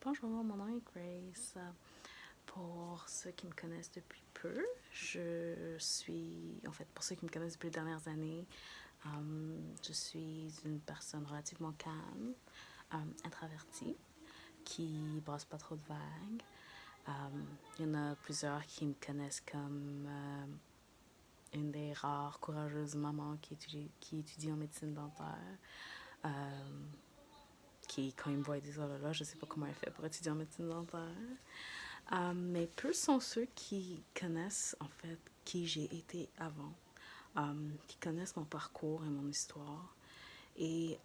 Bonjour, mon nom est Grace. Pour ceux qui me connaissent depuis peu, pour ceux qui me connaissent depuis les dernières années, je suis une personne relativement calme, introvertie, qui brasse pas trop de vagues. Il y en a plusieurs qui me connaissent comme une des rares courageuses mamans qui étudie en médecine dentaire. Qui, quand ils me voient, ils disent: oh là là, je sais pas comment elle fait pour étudier en médecine dentaire. Mais peu sont ceux qui connaissent en fait qui j'ai été avant, qui connaissent mon parcours et mon histoire. Et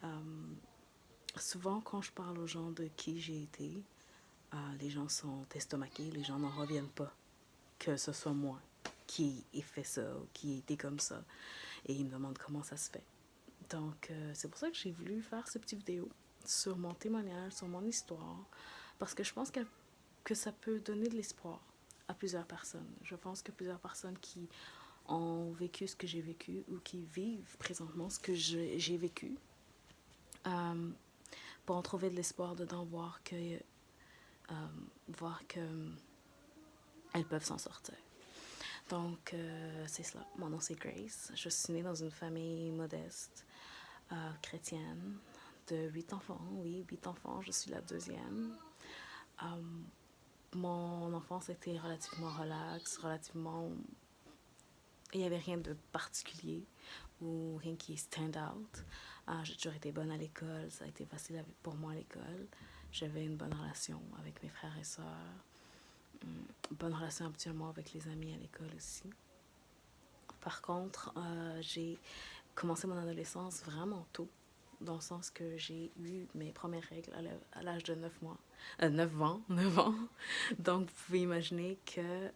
souvent, quand je parle aux gens de qui j'ai été, les gens sont estomaqués, les gens n'en reviennent pas que ce soit moi qui ai fait ça ou qui ai été comme ça. Et ils me demandent comment ça se fait. Donc, c'est pour ça que j'ai voulu faire ce petit vidéo sur mon témoignage, sur mon histoire, parce que je pense que ça peut donner de l'espoir à plusieurs personnes. Je pense que plusieurs personnes qui ont vécu ce que j'ai vécu ou qui vivent présentement ce que j'ai vécu pourront trouver de l'espoir dedans, voir que elles peuvent s'en sortir. Donc, c'est cela. Mon nom, c'est Grace. Je suis née dans une famille modeste, chrétienne, de 8 enfants. Oui, 8 enfants. Je suis la deuxième. Mon enfance était relativement relaxe, relativement... Il n'y avait rien de particulier ou rien qui stand out. J'ai toujours été bonne à l'école. Ça a été facile pour moi à l'école. J'avais une bonne relation avec mes frères et sœurs. Bonne relation habituellement avec les amis à l'école aussi. Par contre, j'ai commencé mon adolescence vraiment tôt, dans le sens que j'ai eu mes premières règles à l'âge de 9 mois. 9 ans, 9 ans. Donc, vous pouvez imaginer que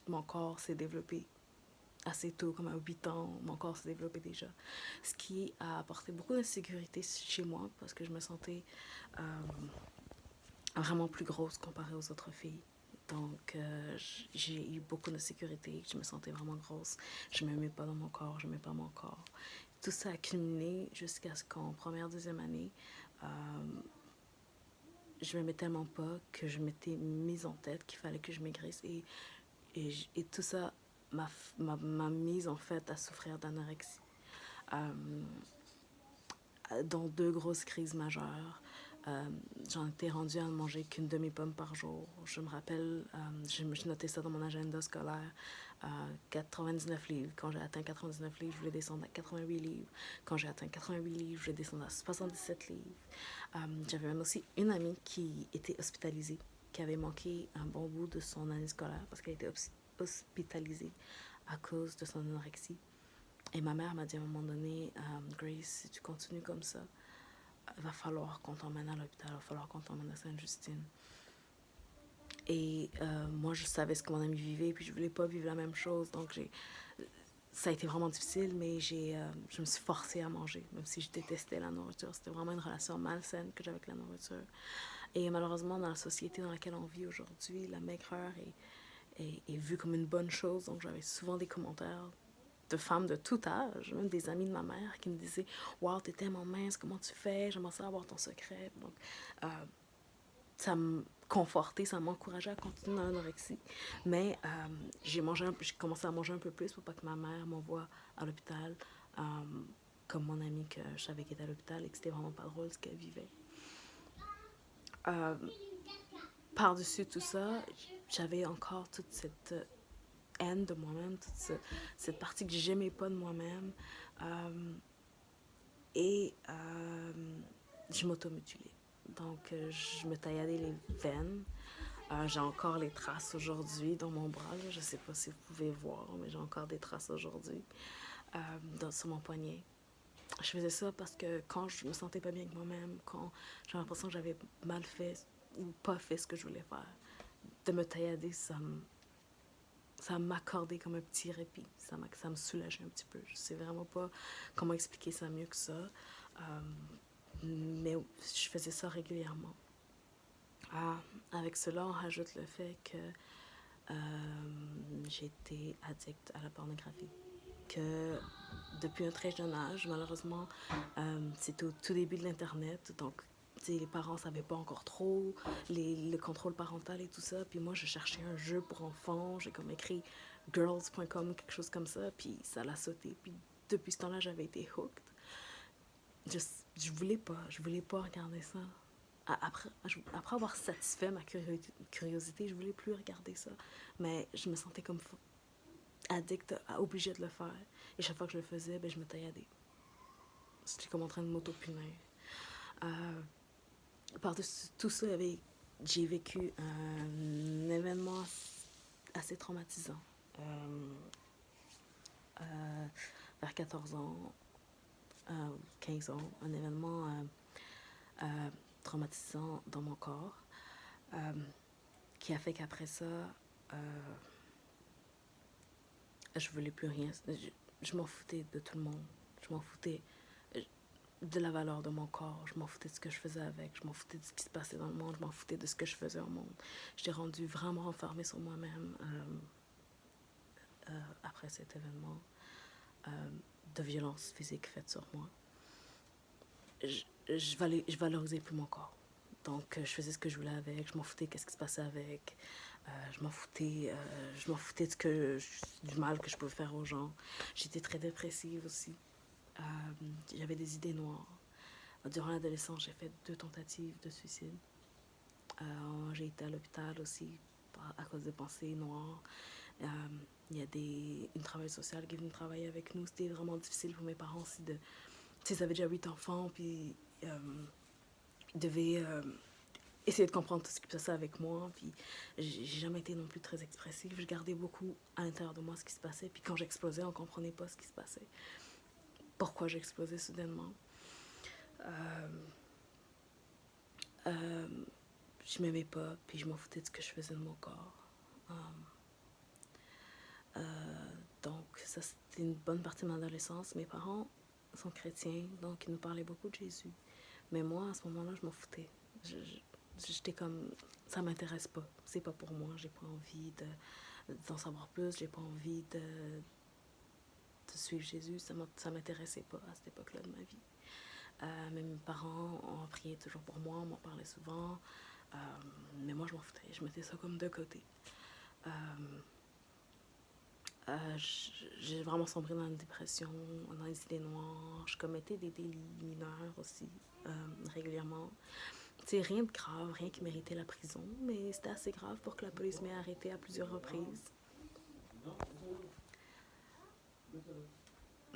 mon corps s'est développé assez tôt, comme à 8 ans, mon corps s'est développé déjà. Ce qui a apporté beaucoup d'insécurité chez moi, parce que je me sentais vraiment plus grosse comparée aux autres filles. Donc, j'ai eu beaucoup d'insécurité, je me sentais vraiment grosse. Je ne m'aimais pas dans mon corps, je n'aimais pas mon corps. Tout ça a culminé jusqu'à ce qu'en première, deuxième année, je m'aimais tellement pas que je m'étais mise en tête qu'il fallait que je maigrisse. Et tout ça m'a mise en fait à souffrir d'anorexie. Dans 2 grosses crises majeures. J'en étais rendue à ne manger qu'une demi-pomme par jour. Je me rappelle, je notais ça dans mon agenda scolaire. 99 livres. Quand j'ai atteint 99 livres, je voulais descendre à 88 livres. Quand j'ai atteint 88 livres, je voulais descendre à 77 livres. J'avais même aussi une amie qui était hospitalisée, qui avait manqué un bon bout de son année scolaire parce qu'elle était hospitalisée à cause de son anorexie. Et ma mère m'a dit à un moment donné: Grace, si tu continues comme ça, il va falloir qu'on t'emmène à l'hôpital, il va falloir qu'on t'emmène à Sainte-Justine. Et moi, je savais ce que mon ami vivait, puis je voulais pas vivre la même chose. Donc, ça a été vraiment difficile, mais je me suis forcée à manger, même si je détestais la nourriture. C'était vraiment une relation malsaine que j'avais avec la nourriture. Et malheureusement, dans la société dans laquelle on vit aujourd'hui, la maigreur est vue comme une bonne chose. Donc, j'avais souvent des commentaires de femmes de tout âge, même des amis de ma mère qui me disaient: wow, t'es tellement mince, comment tu fais, j'aimerais ça avoir ton secret. Donc, ça me confortait, ça m'encourageait à continuer dans l'anorexie. Mais j'ai commencé à manger un peu plus pour pas que ma mère m'envoie à l'hôpital, comme mon amie que je savais qui était à l'hôpital et que c'était vraiment pas drôle ce qu'elle vivait. Par-dessus tout ça, j'avais encore toute cette haine de moi-même, cette partie que j'aimais pas de moi-même. Et je m'automutilais. Donc, je me tailladais les veines. J'ai encore les traces aujourd'hui dans mon bras. Là. Je ne sais pas si vous pouvez voir, mais j'ai encore des traces aujourd'hui sur mon poignet. Je faisais ça parce que quand je me sentais pas bien avec moi-même, quand j'avais l'impression que j'avais mal fait ou pas fait ce que je voulais faire, de me taillader, ça m'accordait comme un petit répit. Ça me soulageait un petit peu. Je sais vraiment pas comment expliquer ça mieux que ça. Mais je faisais ça régulièrement. Avec cela, on rajoute le fait que j'étais addict à la pornographie. Que depuis un très jeune âge, malheureusement, c'était au tout début de l'Internet. Donc, les parents ne savaient pas encore trop, le contrôle parental et tout ça. Puis moi, je cherchais un jeu pour enfants. J'ai comme écrit girls.com, quelque chose comme ça. Puis ça l'a sauté. Puis depuis ce temps-là, j'avais été hooked. Je, je voulais pas regarder ça. Après avoir satisfait ma curiosité, je voulais plus regarder ça. Mais je me sentais comme addict, obligée de le faire. Et chaque fois que je le faisais, ben, je me tailladais. J'étais comme en train de m'auto-punir. Par-dessus tout ça, j'ai vécu un événement assez traumatisant. Vers 14 ans, 15 ans, un événement traumatisant dans mon corps qui a fait qu'après ça, je voulais plus rien. Je m'en foutais de tout le monde. Je m'en foutais de la valeur de mon corps. Je m'en foutais de ce que je faisais avec. Je m'en foutais de ce qui se passait dans le monde. Je m'en foutais de ce que je faisais au monde. J'étais rendue vraiment renfermée sur moi-même après cet événement de violence physique faite sur moi. Je valorisais plus mon corps. Donc, je faisais ce que je voulais avec. Je m'en foutais qu'est-ce qui se passait avec. Je m'en foutais du mal que je pouvais faire aux gens. J'étais très dépressive aussi. J'avais des idées noires. Durant l'adolescence, j'ai fait 2 tentatives de suicide. J'ai été à l'hôpital aussi à cause de pensées noires. Il y a une travailleuse sociale qui est venue travailler avec nous. C'était vraiment difficile pour mes parents aussi de... Tu sais, ils avaient déjà 8 enfants, puis ils devaient essayer de comprendre tout ce qui se passait avec moi. Puis j'ai jamais été non plus très expressive. Je gardais beaucoup à l'intérieur de moi ce qui se passait. Puis quand j'explosais, on comprenait pas ce qui se passait. Pourquoi j'explosais soudainement. Je m'aimais pas, puis je m'en foutais de ce que je faisais de mon corps. Donc, ça, c'était une bonne partie de mon adolescence. Mes parents sont chrétiens, donc ils nous parlaient beaucoup de Jésus. Mais moi, à ce moment-là, je m'en foutais. J'étais comme, ça m'intéresse pas. C'est pas pour moi. J'ai pas envie d'en savoir plus. J'ai pas envie de suivre Jésus. Ça m'intéressait pas à cette époque-là de ma vie. Mais mes parents ont prié toujours pour moi, m'en parlaient souvent. Mais moi, je m'en foutais. Je mettais ça comme de côté. J'ai vraiment sombré dans une dépression, dans les idées noires. Je commettais des délits mineurs aussi, régulièrement. C'est rien de grave, rien qui méritait la prison, mais c'était assez grave pour que la police m'ait arrêté à plusieurs reprises.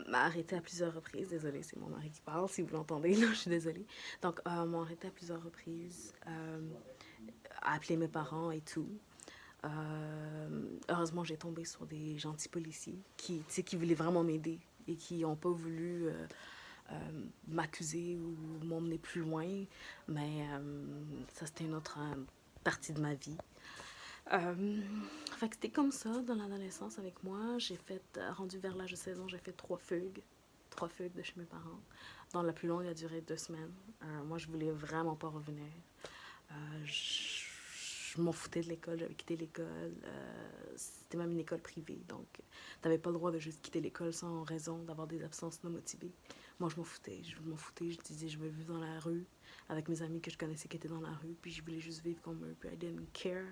M'a arrêté à plusieurs reprises, désolée, c'est mon mari qui parle, si vous l'entendez, là, je suis désolée. Donc, m'a arrêté à plusieurs reprises, a appelé mes parents et tout. Heureusement, j'ai tombé sur des gentils policiers qui voulaient vraiment m'aider et qui n'ont pas voulu m'accuser ou m'emmener plus loin. Mais ça, c'était une autre partie de ma vie. Fait que c'était comme ça dans l'adolescence avec moi. J'ai fait, rendu vers l'âge de 16 ans, j'ai fait 3 fugues. 3 fugues de chez mes parents. Dans la plus longue, elle a duré 2 semaines. Moi, je voulais vraiment pas revenir. Je m'en foutais de l'école, j'avais quitté l'école. C'était même une école privée, donc t'avais pas le droit de juste quitter l'école sans raison, d'avoir des absences non motivées. Moi, je m'en foutais, je disais, je veux vivre dans la rue, avec mes amis que je connaissais qui étaient dans la rue, puis je voulais juste vivre comme eux, puis I didn't care.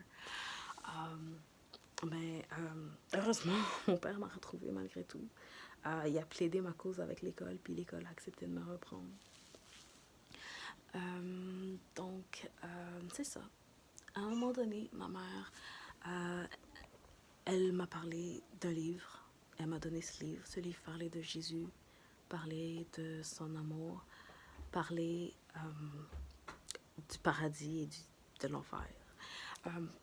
Mais heureusement, mon père m'a retrouvée malgré tout. Il a plaidé ma cause avec l'école, puis l'école a accepté de me reprendre. Donc, c'est ça. À un moment donné, ma mère, elle m'a parlé d'un livre. Elle m'a donné ce livre. Ce livre parlait de Jésus, parlait de son amour, parlait du paradis et de l'enfer.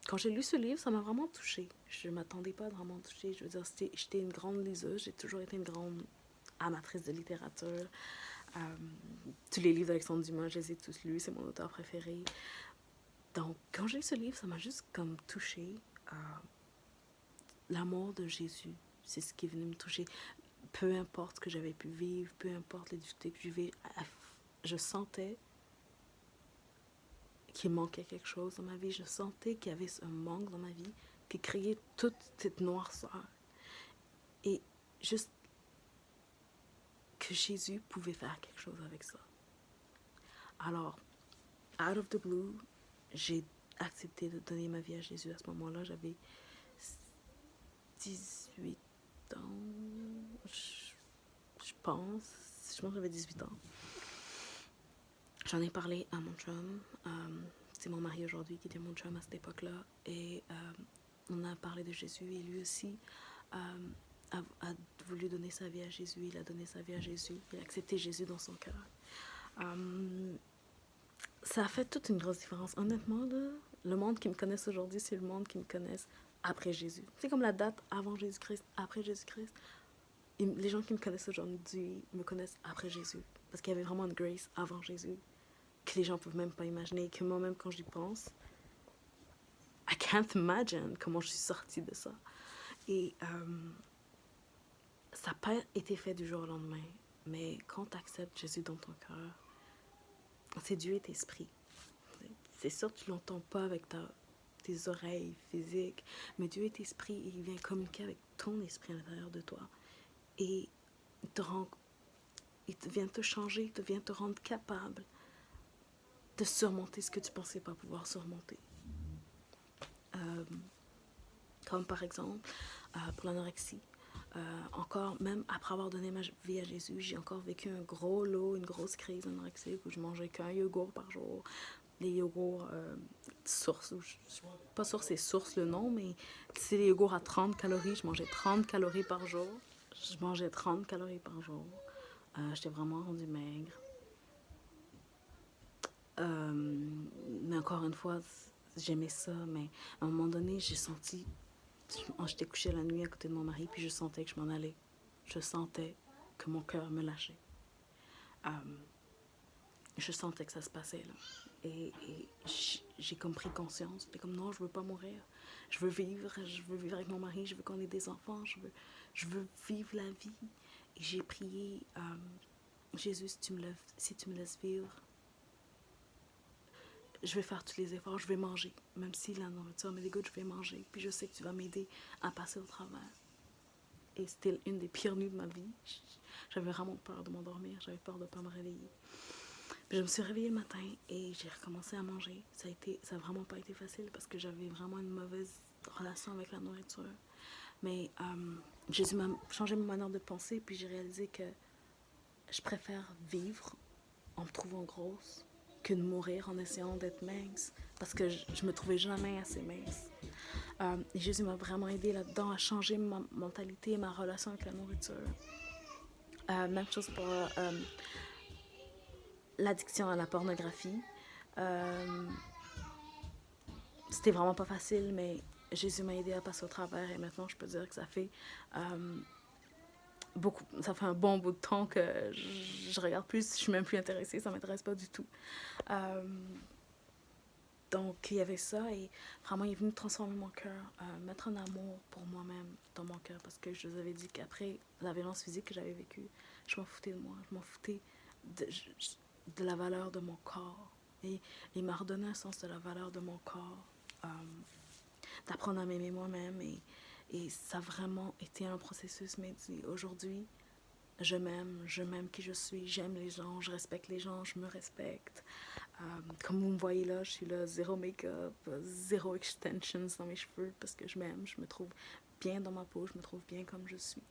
Quand j'ai lu ce livre, ça m'a vraiment touchée. Je ne m'attendais pas à vraiment toucher. Je veux dire, j'étais une grande liseuse. J'ai toujours été une grande amatrice de littérature. Tous les livres d'Alexandre Dumas, je les ai tous lus. C'est mon auteur préféré. Donc, quand j'ai lu ce livre, ça m'a juste comme touchée. L'amour de Jésus, c'est ce qui est venu me toucher. Peu importe ce que j'avais pu vivre, peu importe les difficultés que je vivais, je sentais qu'il manquait quelque chose dans ma vie. Je sentais qu'il y avait un manque dans ma vie qui créait toute cette noirceur. Et juste que Jésus pouvait faire quelque chose avec ça. Alors, out of the blue, j'ai accepté de donner ma vie à Jésus. À ce moment-là, j'avais 18 ans, je pense. Je pense que j'avais 18 ans. J'en ai parlé à mon chum. C'est mon mari aujourd'hui qui était mon chum à cette époque-là. Et on a parlé de Jésus. Et lui aussi a voulu donner sa vie à Jésus. Il a donné sa vie à Jésus. Il a accepté Jésus dans son cœur. Ça a fait toute une grosse différence. Honnêtement, là, le monde qui me connaisse aujourd'hui, c'est le monde qui me connaisse après Jésus. C'est comme la date avant Jésus-Christ, après Jésus-Christ. Les gens qui me connaissent aujourd'hui me connaissent après Jésus. Parce qu'il y avait vraiment une grace avant Jésus que les gens ne peuvent même pas imaginer. Que moi-même, quand j'y pense, I can't imagine comment je suis sortie de ça. Et ça n'a pas été fait du jour au lendemain. Mais quand tu acceptes Jésus dans ton cœur, c'est Dieu est esprit. C'est sûr que tu ne l'entends pas avec tes oreilles physiques, mais Dieu est esprit et il vient communiquer avec ton esprit à l'intérieur de toi. Et il vient te changer, il vient te rendre capable de surmonter ce que tu ne pensais pas pouvoir surmonter. Comme par exemple, pour l'anorexie. Encore, même après avoir donné ma vie à Jésus, j'ai encore vécu un gros lot, une grosse crise anorexique où je mangeais qu'un yogourt par jour. Les yogourts source, pas source, c'est source le nom, mais c'est les yogourts à 30 calories. Je mangeais 30 calories par jour. Je mangeais 30 calories par jour. J'étais vraiment rendue maigre. Mais encore une fois, j'aimais ça, mais à un moment donné, j'ai senti... J'étais couchée la nuit à côté de mon mari, puis je sentais que je m'en allais. Je sentais que mon cœur me lâchait. Je sentais que ça se passait, là. Et j'ai comme pris conscience. J'étais comme, non, je veux pas mourir. Je veux vivre avec mon mari, je veux qu'on ait des enfants, je veux vivre la vie. Et j'ai prié, Jésus, si tu me laisses vivre, je vais faire tous les efforts, je vais manger. Même si la nourriture me dégoûte, je vais manger. Puis je sais que tu vas m'aider à passer au travers. Et c'était une des pires nuits de ma vie. J'avais vraiment peur de m'endormir, j'avais peur de ne pas me réveiller. Puis je me suis réveillée le matin et j'ai recommencé à manger. Ça a vraiment pas été facile parce que j'avais vraiment une mauvaise relation avec la nourriture. Mais Jésus m'a changé ma manière de penser, puis j'ai réalisé que je préfère vivre en me trouvant grosse que de mourir en essayant d'être mince, parce que je me trouvais jamais assez mince. Et Jésus m'a vraiment aidé là-dedans à changer ma mentalité et ma relation avec la nourriture. Même chose pour l'addiction à la pornographie. C'était vraiment pas facile, mais Jésus m'a aidé à passer au travers et maintenant je peux dire que ça fait ça fait un bon bout de temps que je regarde plus, je suis même plus intéressée, ça m'intéresse pas du tout. Donc il y avait ça et vraiment il est venu transformer mon cœur, mettre un amour pour moi-même dans mon cœur parce que je vous avais dit qu'après la violence physique que j'avais vécue, je m'en foutais de moi, je m'en foutais de la valeur de mon corps. Et il m'a redonné un sens de la valeur de mon corps, d'apprendre à m'aimer moi-même et ça a vraiment été un processus, mais aujourd'hui, je m'aime qui je suis, j'aime les gens, je respecte les gens, je me respecte. Comme vous me voyez là, je suis là, zéro make-up, zéro extensions dans mes cheveux parce que je m'aime, je me trouve bien dans ma peau, je me trouve bien comme je suis.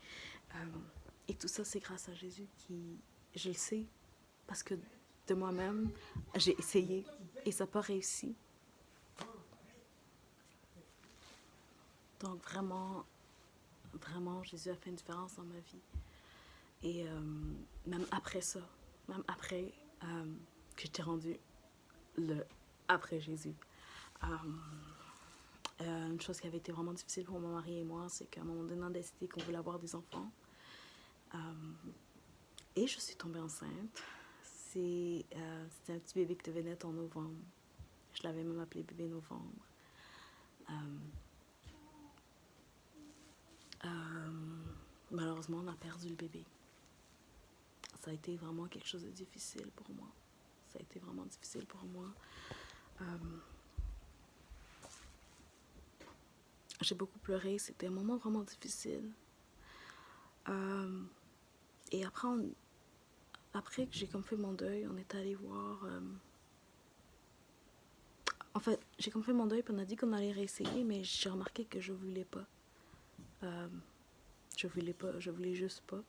Et tout ça, c'est grâce à Jésus qui, je le sais, parce que de moi-même, j'ai essayé et ça n'a pas réussi. Donc vraiment, vraiment, Jésus a fait une différence dans ma vie. Et même après ça, même après que j'étais rendue après Jésus, une chose qui avait été vraiment difficile pour mon mari et moi, c'est qu'à un moment donné, on a décidé qu'on voulait avoir des enfants. Et je suis tombée enceinte. C'était un petit bébé qui devait naître en novembre. Je l'avais même appelé bébé novembre. Malheureusement, on a perdu le bébé. Ça a été vraiment quelque chose de difficile pour moi. Ça a été vraiment difficile pour moi. J'ai beaucoup pleuré. C'était un moment vraiment difficile. Et après que j'ai comme fait mon deuil, on est allé voir En fait, j'ai comme fait mon deuil, puis on a dit qu'on allait réessayer, mais j'ai remarqué que je voulais pas. Je voulais juste pas.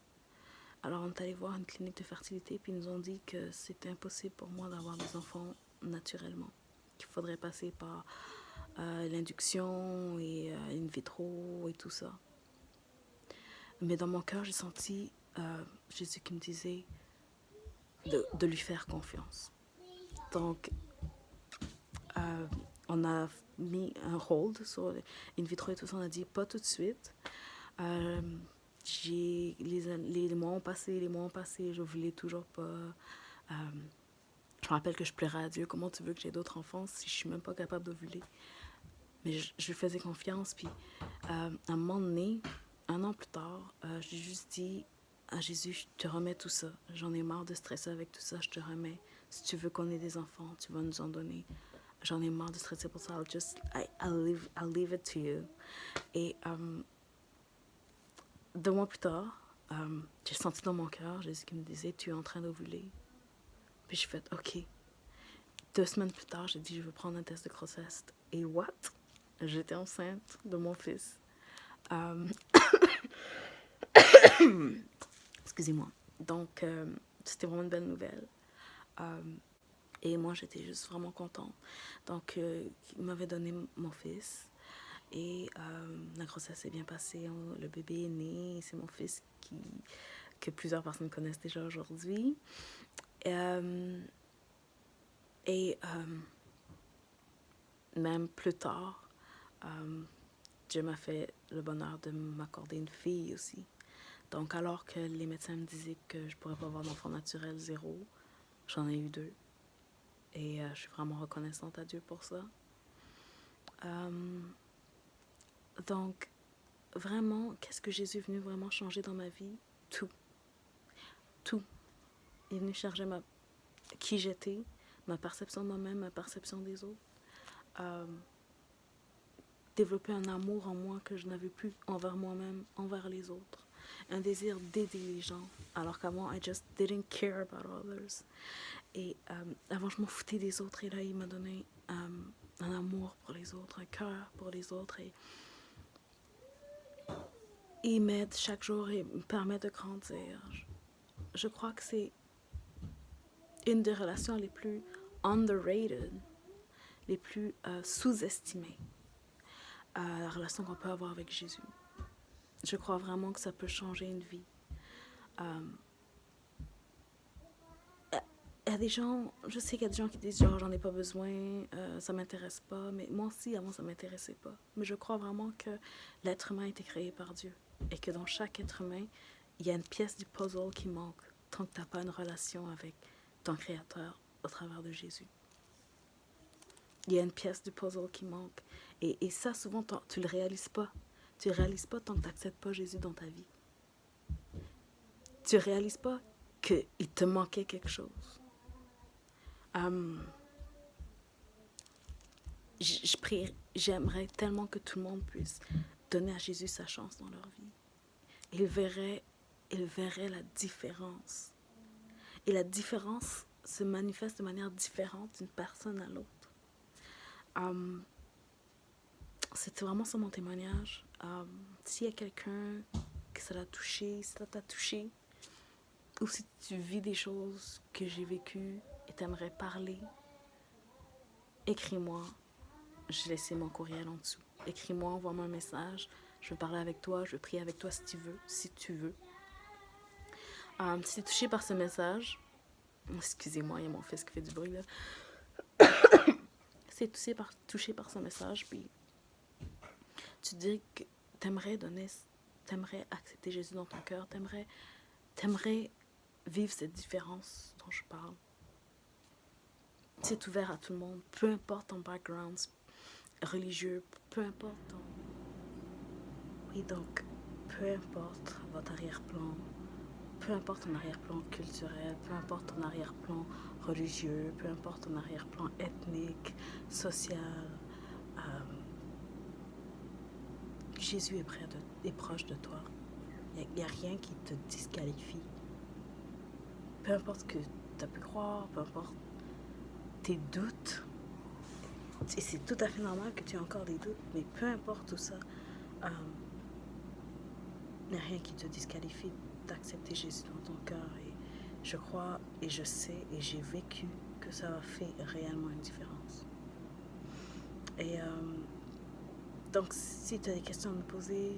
Alors, on est allé voir une clinique de fertilité, puis ils nous ont dit que c'était impossible pour moi d'avoir des enfants naturellement. Qu'il faudrait passer par l'induction et in vitro et tout ça. Mais dans mon cœur, j'ai senti Jésus qui me disait de lui faire confiance. Donc, on a mis un hold sur in vitro et tout ça. On a dit pas tout de suite. Les mois ont passé, je voulais toujours pas. Je me rappelle que je pleurais à Dieu. Comment tu veux que j'ai d'autres enfants si je suis même pas capable d'ovuler? Mais je lui faisais confiance. Puis, à un moment donné, 1 an plus tard, j'ai juste dit à Jésus, je te remets tout ça. J'en ai marre de stresser avec tout ça. Je te remets. Si tu veux qu'on ait des enfants, tu vas nous en donner. J'en ai marre de stresser pour ça. I'll leave it to you. Et 2 mois plus tard, j'ai senti dans mon cœur Jésus qui me disait, tu es en train d'ovuler. Puis j'ai fait, OK. 2 semaines plus tard, j'ai dit, je veux prendre un test de grossesse. Et what? J'étais enceinte de mon fils. Excusez-moi. Donc, c'était vraiment une belle nouvelle. Et moi, j'étais juste vraiment contente. Donc, il m'avait donné mon fils. Et la grossesse s'est bien passée. Le bébé est né. C'est mon fils que plusieurs personnes connaissent déjà aujourd'hui. Et même plus tard, Dieu m'a fait le bonheur de m'accorder une fille aussi. Donc, alors que les médecins me disaient que je ne pourrais pas avoir d'enfant naturel 0, j'en ai eu 2. Et je suis vraiment reconnaissante à Dieu pour ça. Donc, vraiment, qu'est-ce que Jésus est venu vraiment changer dans ma vie? Tout. Tout. Il est venu changer qui j'étais, ma perception de moi-même, ma perception des autres. Développer un amour en moi que je n'avais plus envers moi-même, envers les autres. Un désir d'aider les gens, alors qu'avant, I just didn't care about others. Et avant, je m'en foutais des autres, et là, il m'a donné un amour pour les autres, un cœur pour les autres, et il m'aide chaque jour et me permet de grandir. Je crois que c'est une des relations les plus underrated, les plus sous-estimées, la relation qu'on peut avoir avec Jésus. Je crois vraiment que ça peut changer une vie. Il y a des gens, je sais qu'il y a des gens qui disent genre j'en ai pas besoin, ça m'intéresse pas, mais moi aussi avant ça m'intéressait pas. Mais je crois vraiment que l'être humain a été créé par Dieu et que dans chaque être humain, il y a une pièce du puzzle qui manque tant que tu n'as pas une relation avec ton Créateur au travers de Jésus. Il y a une pièce du puzzle qui manque. Et ça, souvent, tu le réalises pas. Tu le réalises pas tant que tu n'acceptes pas Jésus dans ta vie. Tu réalises pas qu'il te manquait quelque chose. J'aimerais tellement que tout le monde puisse donner à Jésus sa chance dans leur vie. Il verrait la différence. Et la différence se manifeste de manière différente d'une personne à l'autre. C'était vraiment ça mon témoignage. S'il y a quelqu'un que ça l'a touché, si ça t'a touché, ou si tu vis des choses que j'ai vécues et t'aimerais parler, écris-moi. J'ai laissé mon courriel en dessous. Écris-moi, envoie-moi un message. Je veux parler avec toi, je veux prier avec toi si tu veux. Si tu es touché par ce message, excusez-moi, il y a mon fils qui fait du bruit là. Si tu es touché par ce message, puis tu dis que t'aimerais accepter Jésus dans ton cœur, t'aimerais vivre cette différence dont je parle. C'est ouvert à tout le monde, peu importe ton background religieux, peu importe ton... Oui, donc, peu importe votre arrière-plan, peu importe ton arrière-plan culturel, peu importe ton arrière-plan religieux, peu importe ton arrière-plan ethnique, social, Jésus est proche de toi. Il n'y a rien qui te disqualifie. Peu importe ce que tu as pu croire, peu importe tes doutes, Et c'est tout à fait normal que tu aies encore des doutes, mais peu importe tout ça, il n'y a rien qui te disqualifie d'accepter Jésus dans ton cœur. Et je crois et je sais et j'ai vécu que ça a fait réellement une différence. Et donc, si tu as des questions à me poser,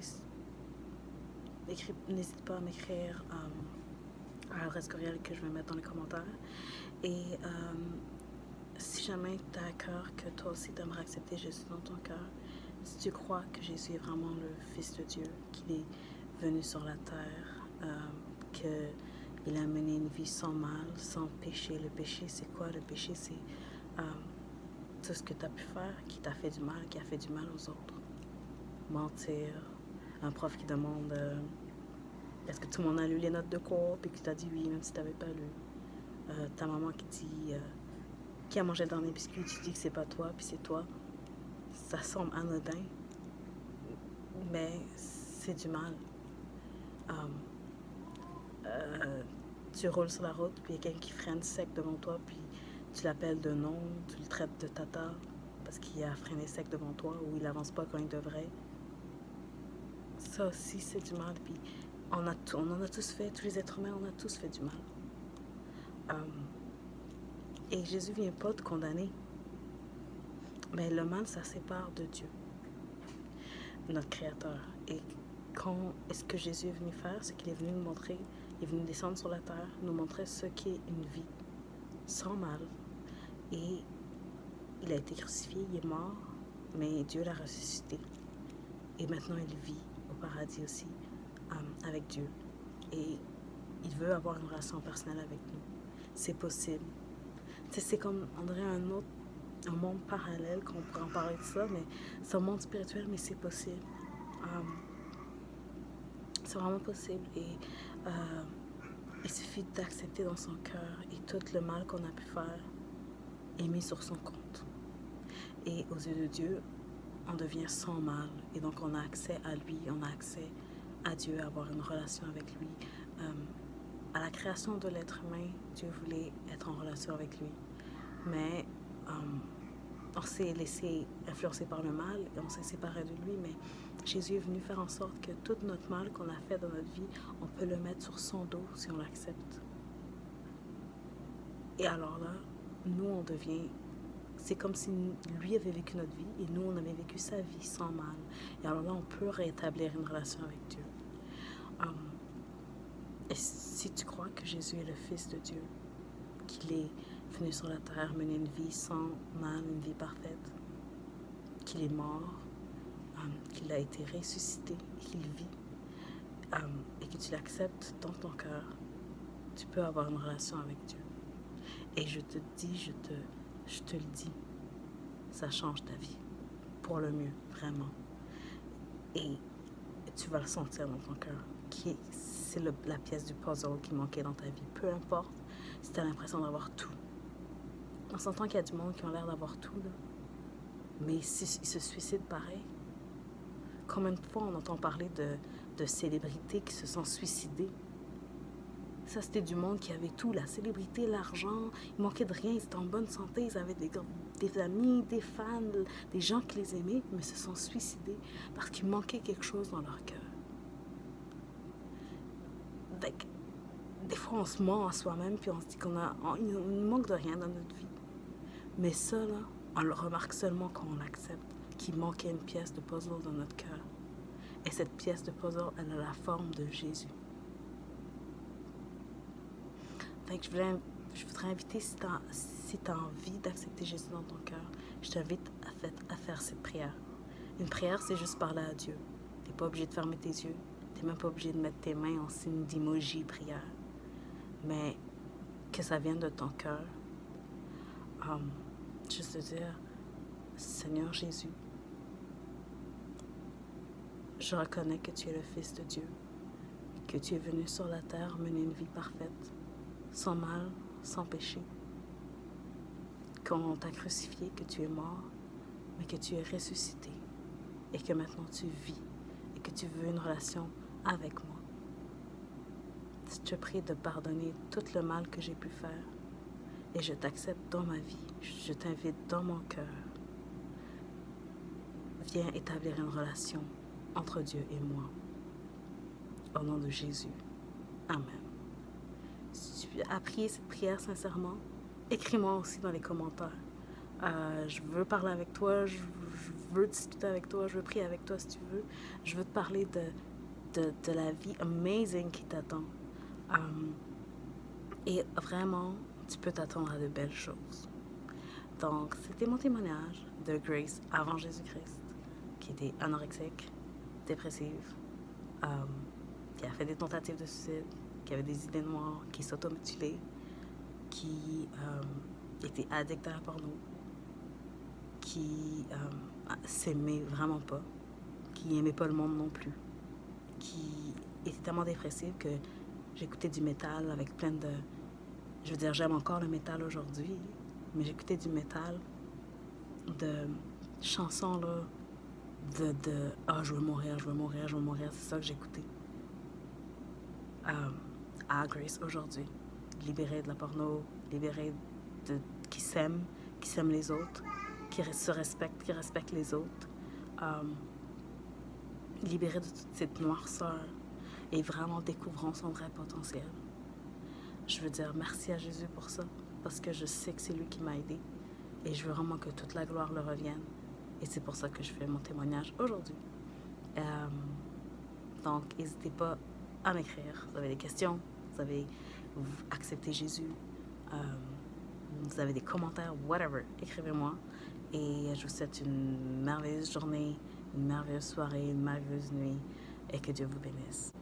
n'hésite pas à m'écrire à l'adresse courriel que je vais mettre dans les commentaires. Et si jamais tu as à cœur que toi aussi tu aimerais accepter Jésus dans ton cœur, si tu crois que Jésus est vraiment le Fils de Dieu, qu'il est venu sur la terre, qu'il a mené une vie sans mal, sans péché. Le péché, c'est quoi? Le péché, c'est tout ce que tu as pu faire qui t'a fait du mal, qui a fait du mal aux autres. Mentir, un prof qui demande est-ce que tout le monde a lu les notes de cours, puis qui t'a dit oui, même si tu n'avais pas lu. Ta maman qui dit qui a mangé dans les biscuits, tu dis que c'est pas toi, puis c'est toi. Ça semble anodin, mais c'est du mal. Tu roules sur la route, puis il y a quelqu'un qui freine sec devant toi, puis tu l'appelles de nom, tu le traites de tata parce qu'il a freiné sec devant toi ou il avance pas quand il devrait. Ça aussi, c'est du mal. Puis on en a tous fait, tous les êtres humains, on a tous fait du mal. Et Jésus vient pas te condamner. Mais le mal, ça sépare de Dieu, notre Créateur. Et ce que Jésus est venu faire, c'est qu'il est venu nous montrer, il est venu descendre sur la terre, nous montrer ce qu'est une vie sans mal. Et il a été crucifié, il est mort, mais Dieu l'a ressuscité. Et maintenant, il vit au paradis aussi, avec Dieu. Et il veut avoir une relation personnelle avec nous. C'est possible. C'est comme, on dirait un monde parallèle, qu'on pourrait en parler de ça, mais c'est un monde spirituel, mais c'est possible. C'est vraiment possible. Et il suffit d'accepter dans son cœur et tout le mal qu'on a pu faire est mis sur son compte. Et aux yeux de Dieu, on devient sans mal. Et donc, on a accès à lui, on a accès à Dieu, à avoir une relation avec lui. À la création de l'être humain, Dieu voulait être en relation avec lui. Mais on s'est laissé influencer par le mal et on s'est séparé de lui. Mais Jésus est venu faire en sorte que tout notre mal qu'on a fait dans notre vie, on peut le mettre sur son dos si on l'accepte. Et alors là, nous, on devient... C'est comme si lui avait vécu notre vie et nous, on avait vécu sa vie sans mal. Et alors là, on peut rétablir une relation avec Dieu. Et si tu crois que Jésus est le Fils de Dieu, qu'il est venu sur la terre mener une vie sans mal, une vie parfaite, qu'il est mort, qu'il a été ressuscité, qu'il vit, et que tu l'acceptes dans ton cœur, tu peux avoir une relation avec Dieu. Et je te dis, je te le dis, ça change ta vie pour le mieux, vraiment. Et tu vas le sentir dans ton cœur. C'est la pièce du puzzle qui manquait dans ta vie. Peu importe si tu as l'impression d'avoir tout. On s'entend qu'il y a du monde qui ont l'air d'avoir tout, là. Mais ils se suicident pareil. Combien de fois on entend parler de célébrités qui se sont suicidées? Ça, c'était du monde qui avait tout, la célébrité, l'argent, il manquait de rien, ils étaient en bonne santé, ils avaient des amis, des fans, des gens qui les aimaient, mais se sont suicidés parce qu'il manquait quelque chose dans leur cœur. Donc, des fois, on se ment à soi-même, puis on se dit qu'il ne manque de rien dans notre vie. Mais ça, là, on le remarque seulement quand on l'accepte, qu'il manquait une pièce de puzzle dans notre cœur. Et cette pièce de puzzle, elle a la forme de Jésus. Donc, je voudrais inviter, si tu as envie d'accepter Jésus dans ton cœur, je t'invite à faire cette prière. Une prière, c'est juste parler à Dieu. Tu n'es pas obligé de fermer tes yeux. Tu n'es même pas obligé de mettre tes mains en signe d'emoji prière. Mais que ça vienne de ton cœur. Juste de dire, Seigneur Jésus, je reconnais que tu es le Fils de Dieu, que tu es venu sur la terre mener une vie parfaite, sans mal, sans péché. Qu'on t'a crucifié, que tu es mort, mais que tu es ressuscité et que maintenant tu vis et que tu veux une relation avec moi. Je te prie de pardonner tout le mal que j'ai pu faire et je t'accepte dans ma vie. Je t'invite dans mon cœur. viens établir une relation entre Dieu et moi. Au nom de Jésus. Amen. Si tu as prié cette prière sincèrement, écris-moi aussi dans les commentaires. Je veux parler avec toi, je veux discuter avec toi, je veux prier avec toi si tu veux. Je veux te parler de la vie amazing qui t'attend. Et vraiment, tu peux t'attendre à de belles choses. Donc, c'était mon témoignage de Grace avant Jésus-Christ, qui était anorexique, dépressive, qui a fait des tentatives de suicide, qui avait des idées noires, qui s'automutilait, qui était addict à la porno, qui s'aimait vraiment pas, qui aimait pas le monde non plus, qui était tellement dépressive que j'écoutais du métal avec plein de... Je veux dire, j'aime encore le métal aujourd'hui, mais j'écoutais du métal, de chansons, là, ah, je veux mourir, je veux mourir, je veux mourir. C'est ça que j'écoutais. À Grace aujourd'hui, libérée de la porno, libérée de... qui s'aime les autres, qui se respecte, qui respecte les autres, libérée de toute cette noirceur et vraiment découvrant son vrai potentiel. Je veux dire merci à Jésus pour ça, parce que je sais que c'est lui qui m'a aidée et je veux vraiment que toute la gloire le revienne. Et c'est pour ça que je fais mon témoignage aujourd'hui. Donc, n'hésitez pas à m'écrire. Vous avez des questions, vous avez accepté Jésus, vous avez des commentaires, whatever. Écrivez-moi. Et je vous souhaite une merveilleuse journée, une merveilleuse soirée, une merveilleuse nuit et que Dieu vous bénisse.